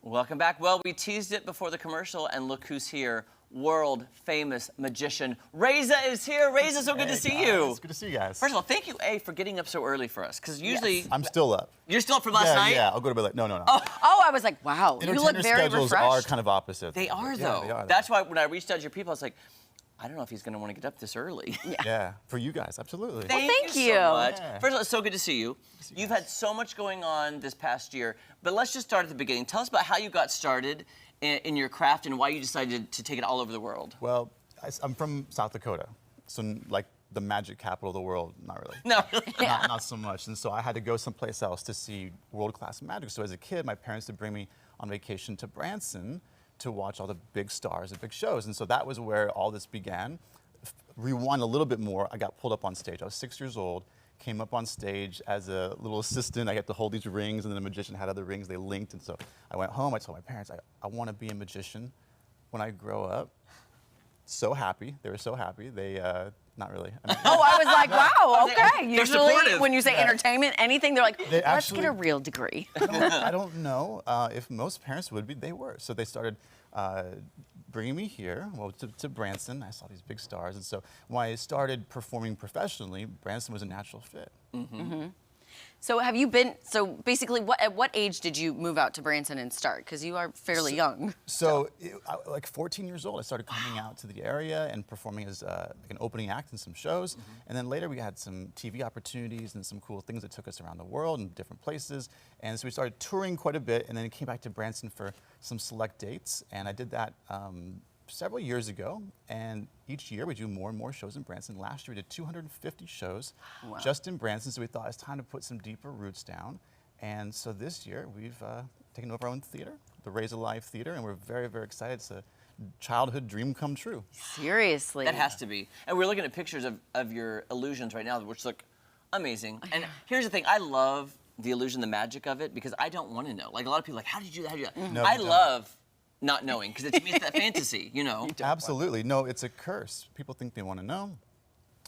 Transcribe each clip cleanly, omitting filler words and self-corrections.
Welcome back. Well, we teased it before the commercial, and look who's here. World famous magician Reza is here. Reza, so good to see you. It's good to see you guys. First of all, thank you, for getting up so early for us, because usually I'm still up. You're still up from last night. Yeah, I'll go to bed late. No. Oh, I was like, wow, you look very schedules refreshed. are kind of opposite. They are, though. They are. That's why when I reached out to your people, I was like, I don't know if he's going to want to get up this early. Yeah, for you guys, absolutely. Thank you you. so much. Yeah. First of all, it's so good to see you. You've had so much going on this past year, but let's just start at the beginning. Tell us about how you got started in your craft and why you decided to take it all over the world. Well, I'm from South Dakota, so like the magic capital of the world, not really. No, really. Not so much. And so I had to go someplace else to see world-class magic. So as a kid, my parents would bring me on vacation to Branson to watch all the big stars and big shows. And so that was where all this began. Rewind a little bit more, I got pulled up on stage. I was 6 years old, came up on stage as a little assistant. I got to hold these rings, and then the magician had other rings. They linked, and so I went home. I told my parents, I want to be a magician when I grow up. So happy. They were so happy. They, not really. I mean, Oh, I was like, wow, okay. They're Usually, supportive. when you say entertainment, anything, they're like, let's actually- get a real degree. I don't know if most parents would be. They were. So they started bringing me here, well, to Branson. I saw these big stars. And so when I started performing professionally, Branson was a natural fit. So have you been, so basically, at what age did you move out to Branson and start? Because you are fairly young. So, like 14 years old, I started coming out to the area and performing as like an opening act in some shows. And then later we had some TV opportunities and some cool things that took us around the world and different places. And so we started touring quite a bit, and then came back to Branson for some select dates. And I did that several years ago, and each year we do more and more shows in Branson. Last year we did 250 shows just in Branson, so we thought it's time to put some deeper roots down. And so this year we've taken over our own theater, the Reza Live Theatre, and we're very, very excited. It's a childhood dream come true. Seriously. That has to be. And we're looking at pictures of your illusions right now, which look amazing. And here's the thing, I love the illusion, the magic of it, because I don't want to know. Like, a lot of people are like, how did you do that? How did you do that? No, I you don't. love not knowing, because to me it's that fantasy, you know? Absolutely. No, it's a curse. People think they want to know.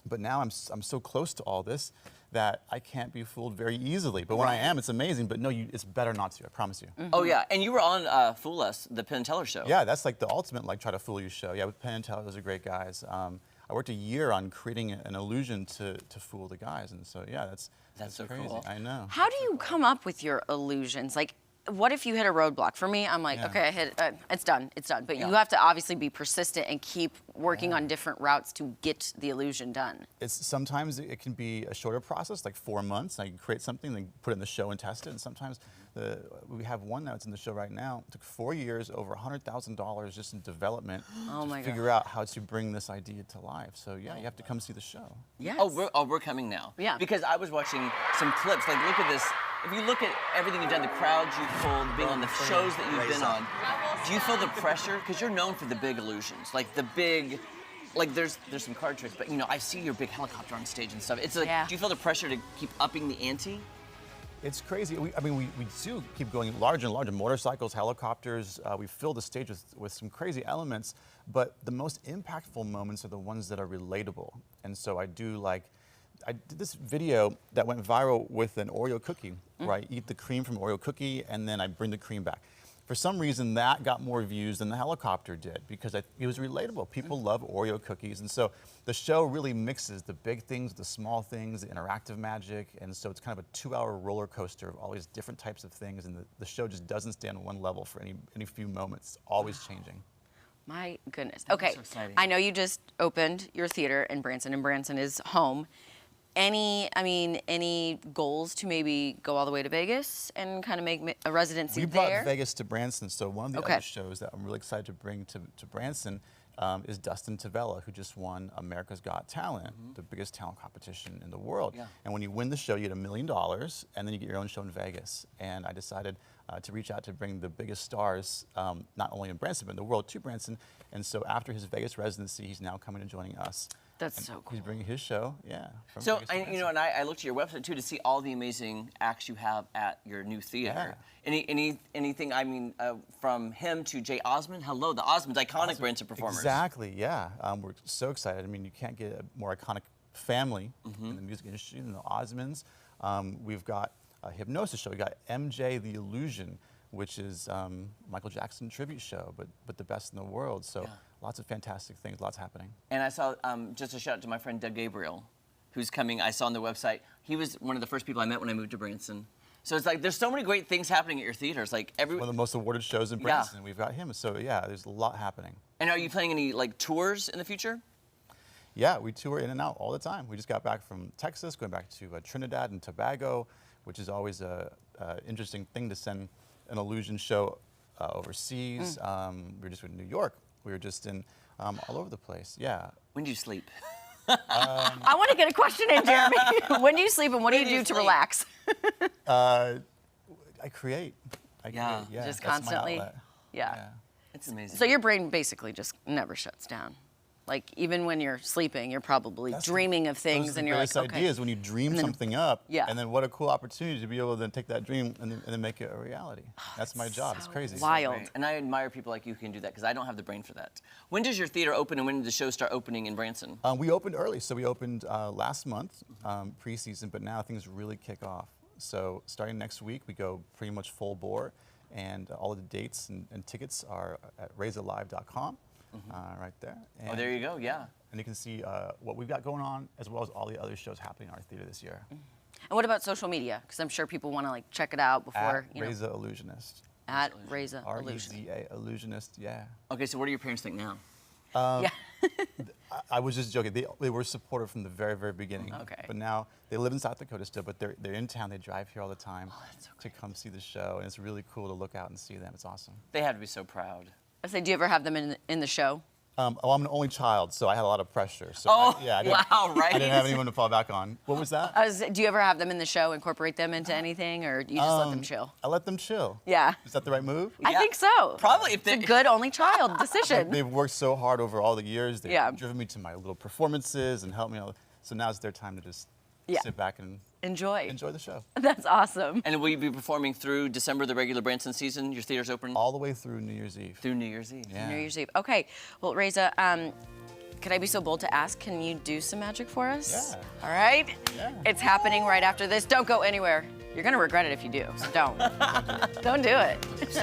But now I'm so close to all this that I can't be fooled very easily. But when I am, it's amazing. But no, it's better not to, I promise you. Oh, yeah. And you were on Fool Us, the Penn and Teller show. Yeah, that's like the ultimate, like, try to fool you show. Yeah, with Penn and Teller, those are great guys. I worked a year on creating an illusion to fool the guys. And so, yeah, that's so crazy. cool. I know. How do you come up with your illusions? Like, what if you hit a roadblock? For me, I'm like, okay, I hit it, it's done. But you have to obviously be persistent and keep working on different routes to get the illusion done. Sometimes it can be a shorter process, like 4 months. I can create something, then put it in the show and test it. And sometimes we have one that's in the show right now. It took 4 years, over $100,000 just in development to figure out how to bring this idea to life. So yeah, you have to come see the show. Yes. Oh, we're coming now. Yeah. Because I was watching some clips. Like, look at this. If you look at everything you've done, the crowds you've pulled, being on the shows that you've been on, do you feel the pressure? Because you're known for the big illusions, like the big, like there's some card tricks, but you know, I see your big helicopter on stage and stuff. It's like, do you feel the pressure to keep upping the ante? It's crazy. We do keep going larger and larger. Motorcycles, helicopters. We fill the stage with some crazy elements, but the most impactful moments are the ones that are relatable. And so I did this video that went viral with an Oreo cookie, where I eat the cream from Oreo cookie and then I bring the cream back. For some reason, that got more views than the helicopter did because it was relatable. People love Oreo cookies, and so the show really mixes the big things, the small things, the interactive magic, and so it's kind of a 2-hour roller coaster of all these different types of things, and the show just doesn't stay on one level for any few moments. It's always changing. My goodness. Okay, so exciting. I know you just opened your theater in Branson, and Branson is home. Any goals to maybe go all the way to Vegas and kind of make a residency there? We brought Vegas to Branson, so one of the other shows that I'm really excited to bring to Branson is Dustin Tavella, who just won America's Got Talent, the biggest talent competition in the world. Yeah. And when you win the show, you get $1 million, and then you get your own show in Vegas. And I decided to reach out to bring the biggest stars, not only in Branson, but in the world, to Branson. And so after his Vegas residency, he's now coming and joining us. That's so cool. He's bringing his show, So, and I looked at your website too to see all the amazing acts you have at your new theater. Yeah. Anything? I mean, from him to Jay Osmond. Hello, the Osmonds, iconic Branson performers. Exactly. Yeah. We're so excited. I mean, you can't get a more iconic family in the music industry than the Osmonds. We've got a hypnosis show. We got MJ the Illusion, which is Michael Jackson tribute show, but the best in the world. So lots of fantastic things, lots happening. And I saw, just a shout out to my friend Doug Gabriel, who's coming. I saw on the website. He was one of the first people I met when I moved to Branson. So it's like there's so many great things happening at your theaters. Like One of the most awarded shows in Branson. We've got him. So yeah, there's a lot happening. And are you playing any like tours in the future? Yeah, we tour in and out all the time. We just got back from Texas, going back to Trinidad and Tobago, which is always a interesting thing to send an illusion show overseas. We were just in New York. We were just in all over the place. Yeah. When do you sleep? I want to get a question in, Jeremy. When do you sleep and what do you do to relax? I create. Yeah, Yeah, just that's my constantly. outlet. Yeah. It's amazing. So your brain basically just never shuts down. Like even when you're sleeping, you're probably dreaming of things, and you're like, okay. Idea is when you dream something up, and then what a cool opportunity to be able to then take that dream and then make it a reality. That's my job. It's crazy. Wild. And I admire people like you who can do that because I don't have the brain for that. When does your theater open and when did the show start opening in Branson? We opened early, so we opened last month, pre-season, but now things really kick off. So starting next week, we go pretty much full bore, and all of the dates and tickets are at rezalive.com. Right there. And, there you go, yeah. And you can see what we've got going on, as well as all the other shows happening in our theater this year. And what about social media? Because I'm sure people want to like check it out before. At Reza Illusionist. At Reza Illusionist. R-E-Z-A Illusionist, yeah. Okay, so what do your parents think now? Yeah. I was just joking. They were supportive from the very, very beginning. Okay. But now they live in South Dakota still, but they're in town. They drive here all the time to come see the show, and it's really cool to look out and see them. It's awesome. They have to be so proud. I say, do you ever have them in the show? I'm an only child, so I had a lot of pressure. So wow, right? I didn't have anyone to fall back on. What was that? Do you ever have them in the show, incorporate them into anything, or do you just let them chill? I let them chill. Yeah. Is that the right move? I think so. Probably. It's a good only child decision. They've worked so hard over all the years. They've driven me to my little performances and helped me out. So now it's their time to just sit back and enjoy the show. That's awesome. And will you be performing through December, the regular Branson season? Your theater's open? All the way through New Year's Eve. Through New Year's Eve. Yeah. New Year's Eve. Okay. Well, Reza, could I be so bold to ask, can you do some magic for us? Yeah. All right? Yeah. It's happening right after this. Don't go anywhere. You're going to regret it if you do, so don't. Don't do it.